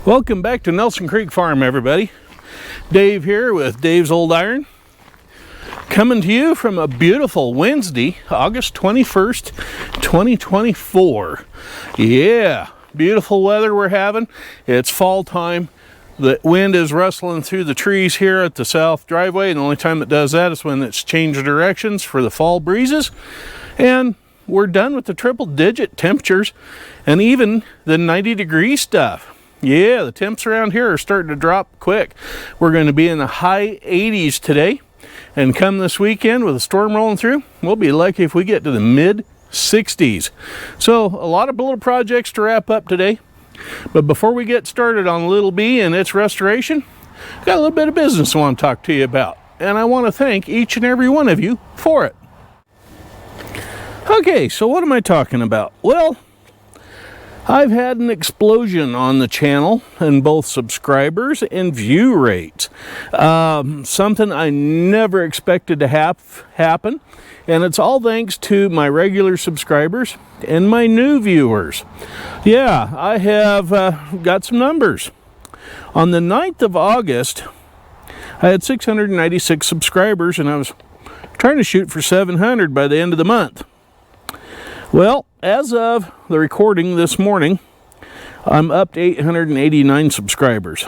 Welcome back to Nelson Creek Farm, everybody. Dave here with Dave's Old Iron, coming to you from a beautiful Wednesday, August 21st, 2024. Yeah, beautiful weather we're having. It's fall time. The wind is rustling through the trees here at the south driveway, and the only time it does that is when it's changed directions for the fall breezes. And we're done with the triple-digit temperatures and even the 90-degree stuff. Yeah, the temps around here are starting to drop quick. We're going to be in the high 80s today, and come this weekend with a storm rolling through, we'll be lucky if we get to the mid 60s. So a lot of little projects to wrap up today. But before we get started on Little B and its restoration, I've got a little bit of business I want to talk to you about, and I want to thank each and every one of you for it. Okay, so what am I talking about? Well, I've had an explosion on the channel in both subscribers and view rates. Something I never expected to happen, and it's all thanks to my regular subscribers and my new viewers. Yeah, I have got some numbers. On the 9th of August, I had 696 subscribers, and I was trying to shoot for 700 by the end of the month. Well, as of the recording this morning, I'm up to 889 subscribers.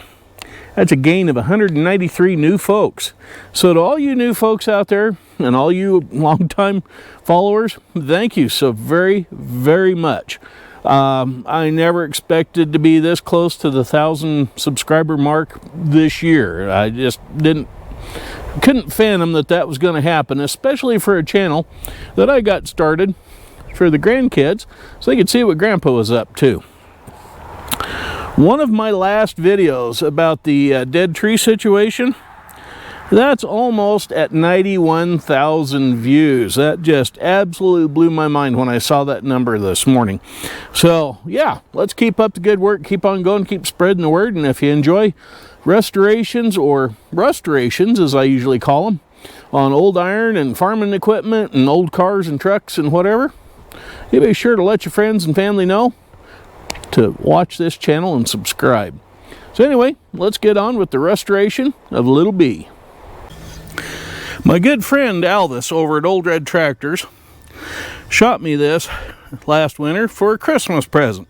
That's a gain of 193 new folks. So to all you new folks out there and all you longtime followers, thank you so very, very much. I never expected to be this close to the 1,000 subscriber mark this year. I just couldn't fathom that was going to happen, especially for a channel that I got started for the grandkids so they could see what Grandpa was up to. One of my last videos about the dead tree situation, that's almost at 91,000 views. That just absolutely blew my mind when I saw that number this morning. So yeah, let's keep up the good work, keep on going, keep spreading the word. And if you enjoy restorations, or rustorations as I usually call them, on old iron and farming equipment and old cars and trucks and whatever, you be sure to let your friends and family know to watch this channel and subscribe. So anyway, let's get on with the restoration of Little B. My good friend Alvis over at Old Red Tractors shot me this last winter for a Christmas present.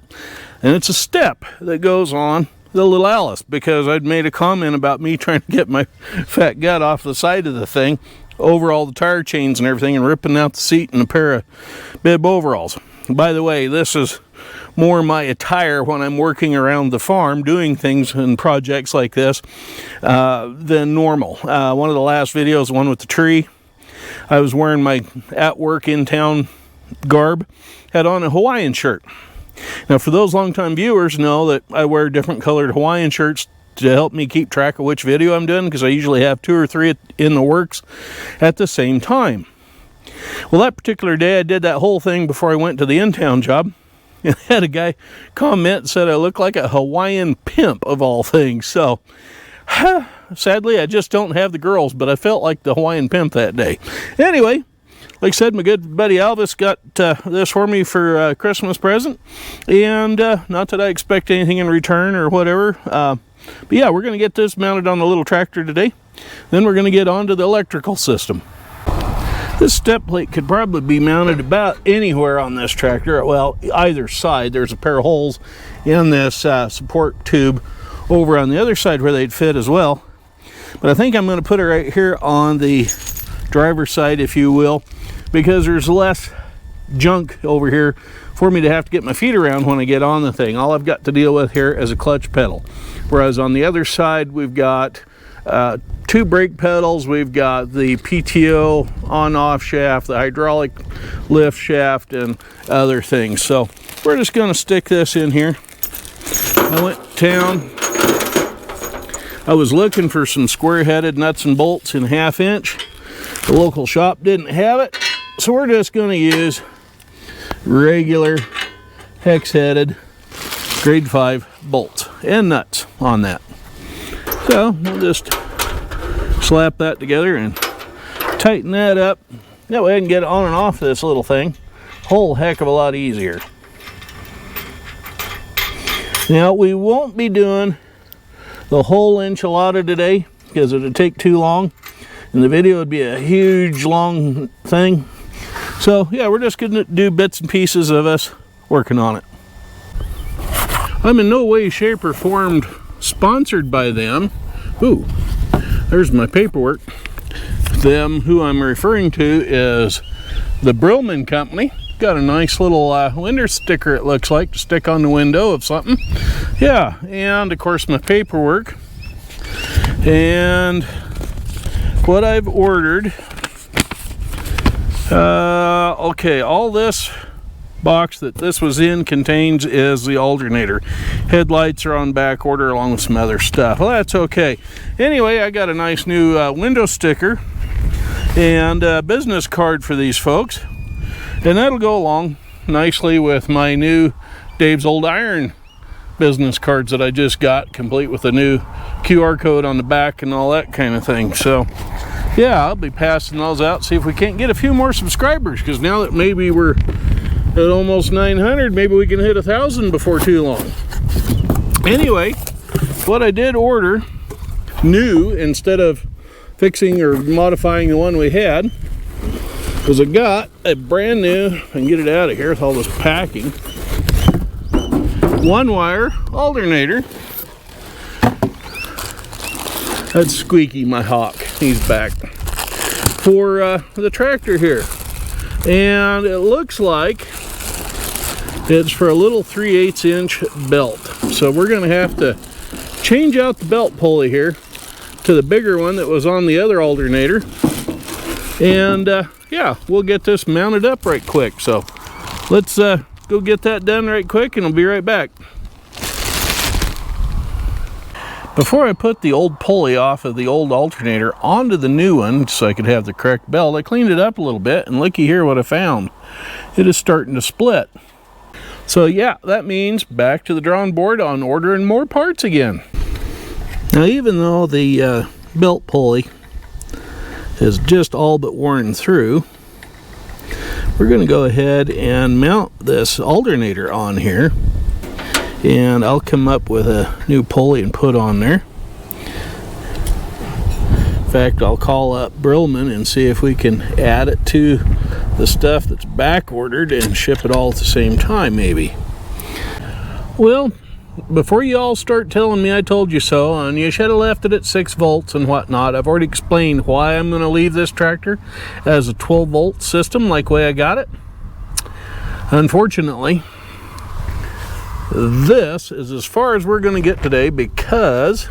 And it's a step that goes on the little Alice, because I'd made a comment about me trying to get my fat gut off the side of the thing over all the tire chains and everything, and ripping out the seat in a pair of bib overalls. By the way, this is more my attire when I'm working around the farm doing things and projects like this than normal. One of the last videos, the one with the tree, I was wearing my at work in town garb, had on a Hawaiian shirt. Now for those longtime viewers know that I wear different colored Hawaiian shirts to help me keep track of which video I'm doing, because I usually have 2 or 3 in the works at the same time. Well, that particular day I did that whole thing before I went to the in-town job, and had a guy comment and said I look like a Hawaiian pimp of all things. So sadly I just don't have the girls, but I felt like the Hawaiian pimp that day. Anyway, like I said, my good buddy Alvis got this for me for a Christmas present, and not that I expect anything in return or whatever. But yeah, we're going to get this mounted on the little tractor today. Then we're going to get on to the electrical system. This step plate could probably be mounted about anywhere on this tractor. Well, either side. There's a pair of holes in this support tube over on the other side where they'd fit as well. But I think I'm going to put it right here on the driver's side, if you will, because there's less junk over here for me to have to get my feet around when I get on the thing. All I've got to deal with here is a clutch pedal. Whereas on the other side, we've got 2 brake pedals, we've got the PTO on-off shaft, the hydraulic lift shaft, and other things. So we're just going to stick this in here. I went to town. I was looking for some square-headed nuts and bolts in 1/2 inch. The local shop didn't have it, so we're just going to use regular hex-headed grade 5 bolts and nuts on that. So we'll just slap that together and tighten that up. That way I can get it on and off this little thing a whole heck of a lot easier. Now, we won't be doing the whole enchilada today because it would take too long, and the video would be a huge, long thing. So, yeah, we're just going to do bits and pieces of us working on it. I'm in no way, shape, or form sponsored by them. Ooh, there's my paperwork. Them, who I'm referring to, is the Brillman Company. Got a nice little window sticker, it looks like, to stick on the window of something. Yeah, and of course my paperwork. And what I've ordered. Okay, all this box that this was in contains is the alternator. Headlights are on back order along with some other stuff. Well, that's okay. Anyway, I got a nice new window sticker and a business card for these folks, and that'll go along nicely with my new Dave's Old Iron business cards that I just got, complete with a new QR code on the back and all that kind of thing. So yeah, I'll be passing those out, see if we can't get a few more subscribers, because now that maybe we're at almost 900, maybe we can hit 1,000 before too long. Anyway, what I did order new, instead of fixing or modifying the one we had, was I got a brand new, I can get it out of here with all this packing, 1-wire alternator. That's Squeaky, my hawk. He's back. For the tractor here. And it looks like it's for a little 3/8 inch belt. So we're going to have to change out the belt pulley here to the bigger one that was on the other alternator. And yeah, we'll get this mounted up right quick. So let's go get that done right quick, and I'll be right back. Before I put the old pulley off of the old alternator onto the new one so I could have the correct belt, I cleaned it up a little bit, and looky here what I found. It is starting to split. So yeah, that means back to the drawing board on ordering more parts again. Now, even though the belt pulley is just all but worn through, we're going to go ahead and mount this alternator on here. And I'll come up with a new pulley and put on there. In fact, I'll call up Brillman and see if we can add it to the stuff that's back ordered and ship it all at the same time, maybe. Well, before you all start telling me I told you so, and you should have left it at 6 volts and whatnot, I've already explained why I'm going to leave this tractor as a 12 volt system like the way I got it. Unfortunately, this is as far as we're going to get today because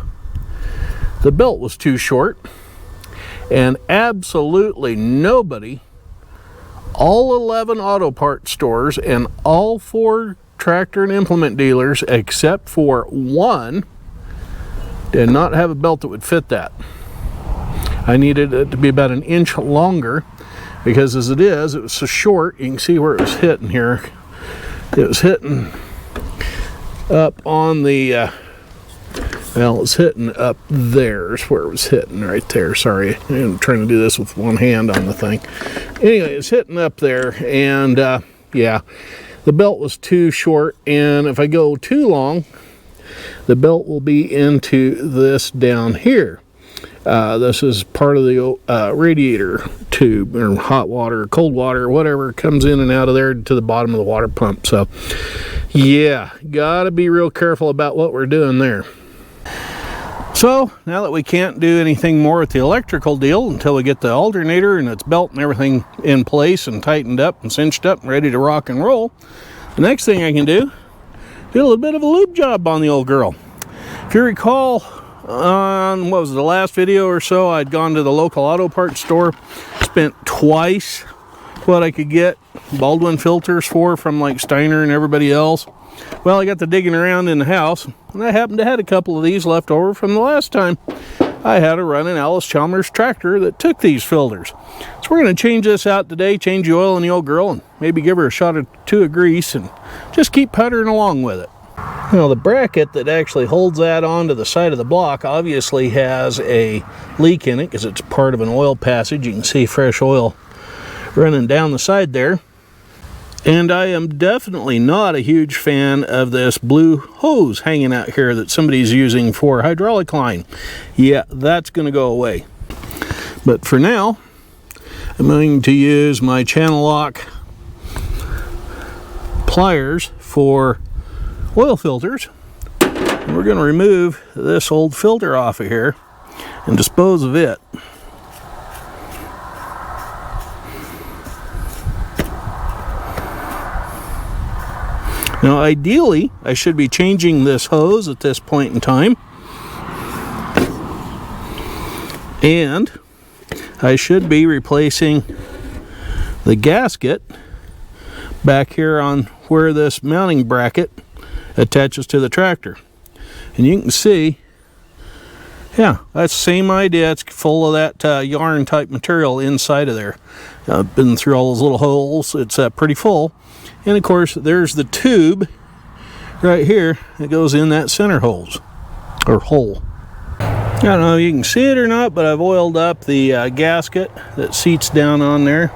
the belt was too short, and absolutely nobody, all 11 auto parts stores and all 4 tractor and implement dealers except for one did not have a belt that would fit that. I needed it to be about 1 inch longer because as it is, it was so short. You can see where it was hitting here. It was hitting up on the well, it's hitting up there is where it was hitting, right there. Sorry, I'm trying to do this with one hand on the thing. Anyway, it's hitting up there, and yeah, the belt was too short, and if I go too long, the belt will be into this down here. This is part of the radiator tube, or hot water, cold water, whatever comes in and out of there to the bottom of the water pump. So yeah, gotta be real careful about what we're doing there. So now that we can't do anything more with the electrical deal until we get the alternator and its belt and everything in place and tightened up and cinched up and ready to rock and roll, the next thing I can do a little bit of a lube job on the old girl. If you recall, on what was the last video or so, I'd gone to the local auto parts store, spent twice what I could get Baldwin filters for from like Steiner and everybody else. Well, I got to digging around in the house, and I happened to have a couple of these left over from the last time I had to run an Alice Chalmers tractor that took these filters. So we're going to change this out today, change the oil in the old girl, and maybe give her a shot or two of grease, and just keep puttering along with it. Now, the bracket that actually holds that onto the side of the block obviously has a leak in it because it's part of an oil passage. You can see fresh oil running down the side there. And I am definitely not a huge fan of this blue hose hanging out here that somebody's using for hydraulic line. Yeah, that's going to go away. But for now, I'm going to use my channel lock pliers for oil filters. And we're going to remove this old filter off of here and dispose of it. Now ideally, I should be changing this hose at this point in time. And I should be replacing the gasket back here on where this mounting bracket attaches to the tractor. And you can see, yeah, that's the same idea. It's full of that yarn type material inside of there. I've been through all those little holes. It's pretty full. And of course, there's the tube right here that goes in that center hole. I don't know if you can see it or not, but I've oiled up the gasket that seats down on there.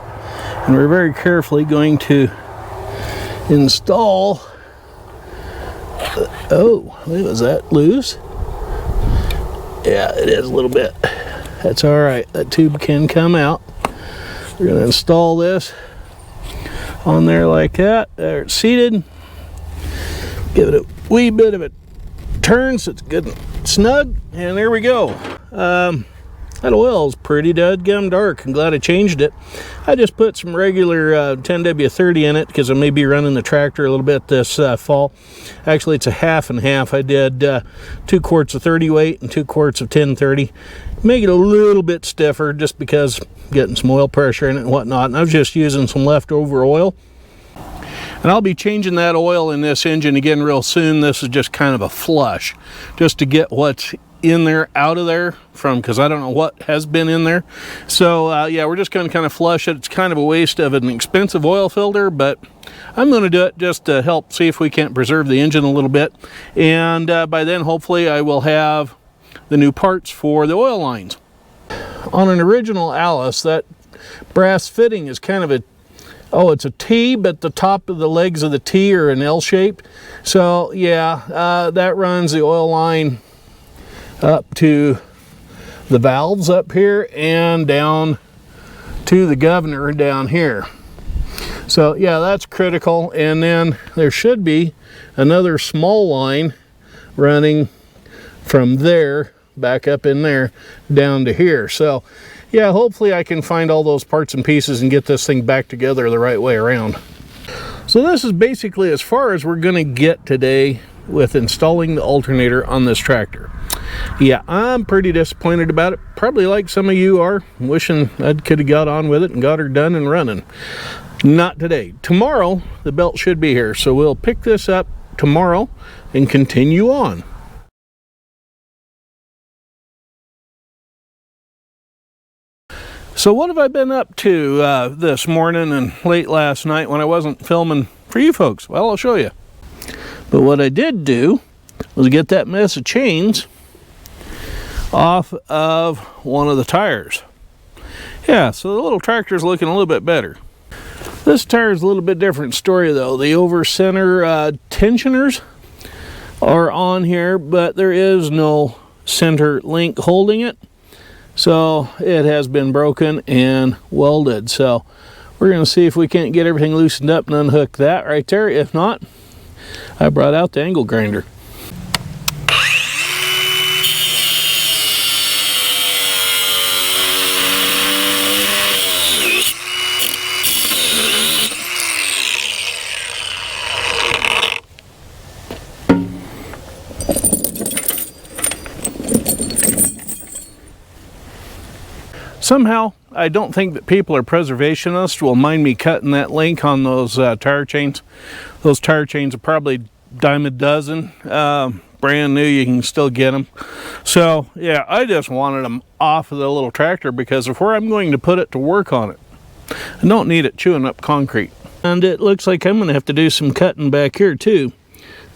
And we're very carefully going to install. Oh, was that loose? Yeah, it is a little bit. That's all right. That tube can come out. We're going to install this on there like that. There it's seated. Give it a wee bit of a turn so it's good and snug. And there we go. That oil is pretty dadgum dark. I'm glad I changed it. I just put some regular 10W30 in it because I may be running the tractor a little bit this fall. Actually, it's a half and half. I did 2 quarts of 30 weight and 2 quarts of 1030. Make it a little bit stiffer just because I'm getting some oil pressure in it and whatnot. And I was just using some leftover oil. And I'll be changing that oil in this engine again real soon. This is just kind of a flush just to get what's in there out of there because I don't know what has been in there. So yeah, we're just going to kind of flush it. It's kind of a waste of an expensive oil filter, but I'm going to do it just to help see if we can't preserve the engine a little bit. And by then hopefully I will have the new parts for the oil lines. On an original Alice, that brass fitting is kind of a it's a T, but the top of the legs of the T are an L shape. So yeah, that runs the oil line up to the valves up here and down to the governor down here. So yeah, that's critical. And then there should be another small line running from there back up in there down to here. So yeah, hopefully I can find all those parts and pieces and get this thing back together the right way around. So this is basically as far as we're going to get today with installing the alternator on this tractor. Yeah, I'm pretty disappointed about it. Probably like some of you are, wishing I could have got on with it and got her done and running. Not today. Tomorrow, the belt should be here, so we'll pick this up tomorrow and continue on. So what have I been up to this morning and late last night when I wasn't filming for you folks? Well, I'll show you. But what I did do was get that mess of chains off of one of the tires. Yeah, so the little tractor's looking a little bit better. This tire is a little bit different story though. The over center tensioners are on here, but there is no center link holding it. So it has been broken and welded. So we're going to see if we can't get everything loosened up and unhook that right there. If not, I brought out the angle grinder. Somehow, I don't think that people are preservationists will mind me cutting that link on those tire chains. Those tire chains are probably dime a dozen. Brand new, you can still get them. So, yeah, I just wanted them off of the little tractor because of where I'm going to put it to work on it. I don't need it chewing up concrete. And it looks like I'm going to have to do some cutting back here, too.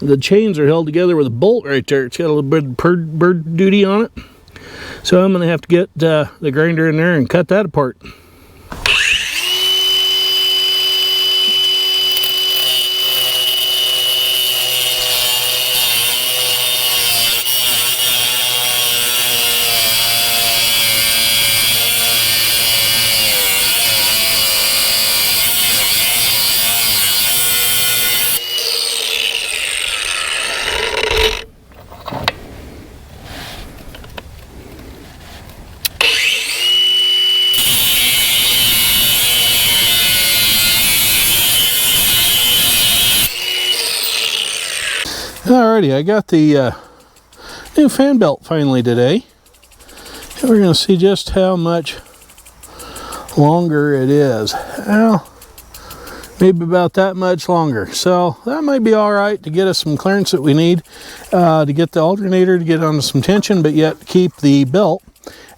The chains are held together with a bolt right there. It's got a little bit of bird duty on it. So I'm going to have to get the grinder in there and cut that apart. Alrighty, I got the new fan belt finally today. And we're going to see just how much longer it is. Well, maybe about that much longer. So that might be all right to get us some clearance that we need to get the alternator to get onto some tension, but yet keep the belt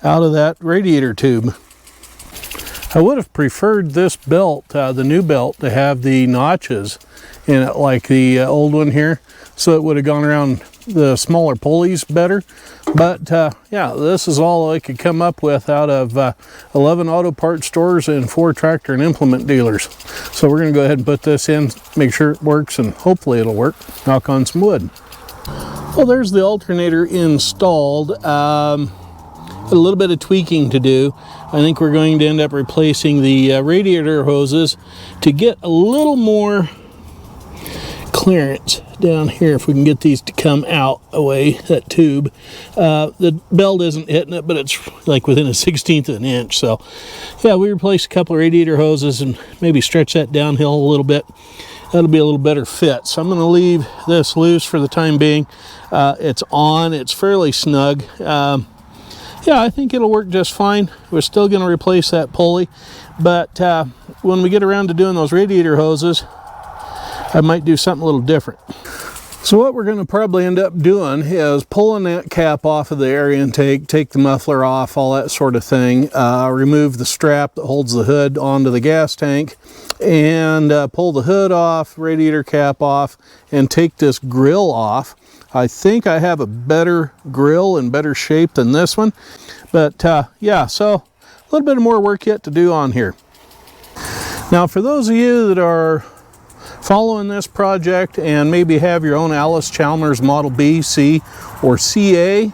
out of that radiator tube. I would have preferred this belt, the new belt, to have the notches in it like the old one here, so it would have gone around the smaller pulleys better. But yeah, this is all I could come up with out of 11 auto parts stores and 4 tractor and implement dealers. So we're going to go ahead and put this in, make sure it works, and hopefully it'll work. Knock on some wood. Well, there's the alternator installed. A little bit of tweaking to do. I think we're going to end up replacing the radiator hoses to get a little more clearance down here, if we can get these to come out away, that tube. The belt isn't hitting it, but it's like within a 1/16 of an inch. So yeah, we replaced a couple of radiator hoses and maybe stretch that downhill a little bit. That'll be a little better fit. So I'm going to leave this loose for the time being. It's on, it's fairly snug. Yeah, I think it'll work just fine. We're still going to replace that pulley, but when we get around to doing those radiator hoses, I might do something a little different. So what we're going to probably end up doing is pulling that cap off of the air intake, take the muffler off, all that sort of thing, remove the strap that holds the hood onto the gas tank, and pull the hood off, radiator cap off, and take this grill off. I think I have a better grill in better shape than this one, but yeah, so a little bit more work yet to do on here. Now, for those of you that are following this project and maybe have your own Alice Chalmers Model B, C, or CA,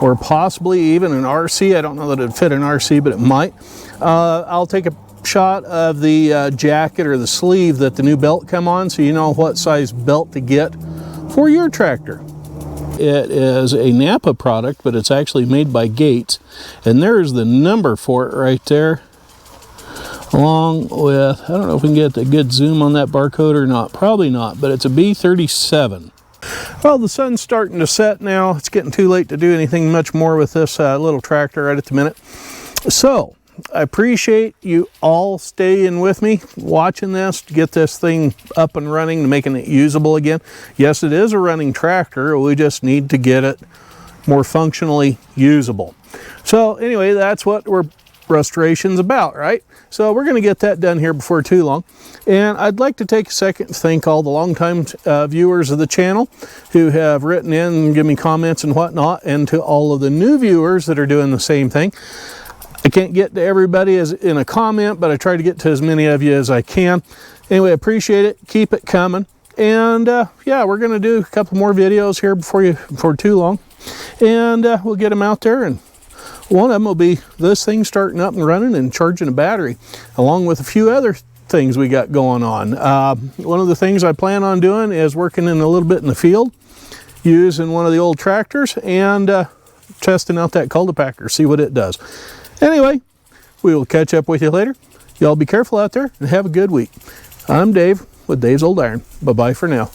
or possibly even an RC, I don't know that it'd fit an RC, but it might. I'll take a shot of the jacket or the sleeve that the new belt come on, so you know what size belt to get for your tractor. It is a Napa product, but it's actually made by Gates, and there's the number for it right there, along with, I don't know if we can get a good zoom on that barcode or not, probably not, but it's a B37. Well, the sun's starting to set now. It's getting too late to do anything much more with this little tractor right at the minute. So I appreciate you all staying with me, watching this to get this thing up and running and making it usable again. Yes, it is a running tractor. We just need to get it more functionally usable. So anyway, that's what Rustoration's about, right? So we're going to get that done here before too long. And I'd like to take a second to thank all the longtime viewers of the channel who have written in and given me comments and whatnot, and to all of the new viewers that are doing the same thing. I can't get to everybody as in a comment, but I try to get to as many of you as I can. Anyway, appreciate it. Keep it coming. And yeah, we're going to do a couple more videos here before too long. And we'll get them out there, and one of them will be this thing starting up and running and charging a battery, along with a few other things we got going on. One of the things I plan on doing is working in a little bit in the field, using one of the old tractors and testing out that cultipacker, see what it does. Anyway, we will catch up with you later. Y'all be careful out there and have a good week. I'm Dave with Dave's Old Iron. Bye-bye for now.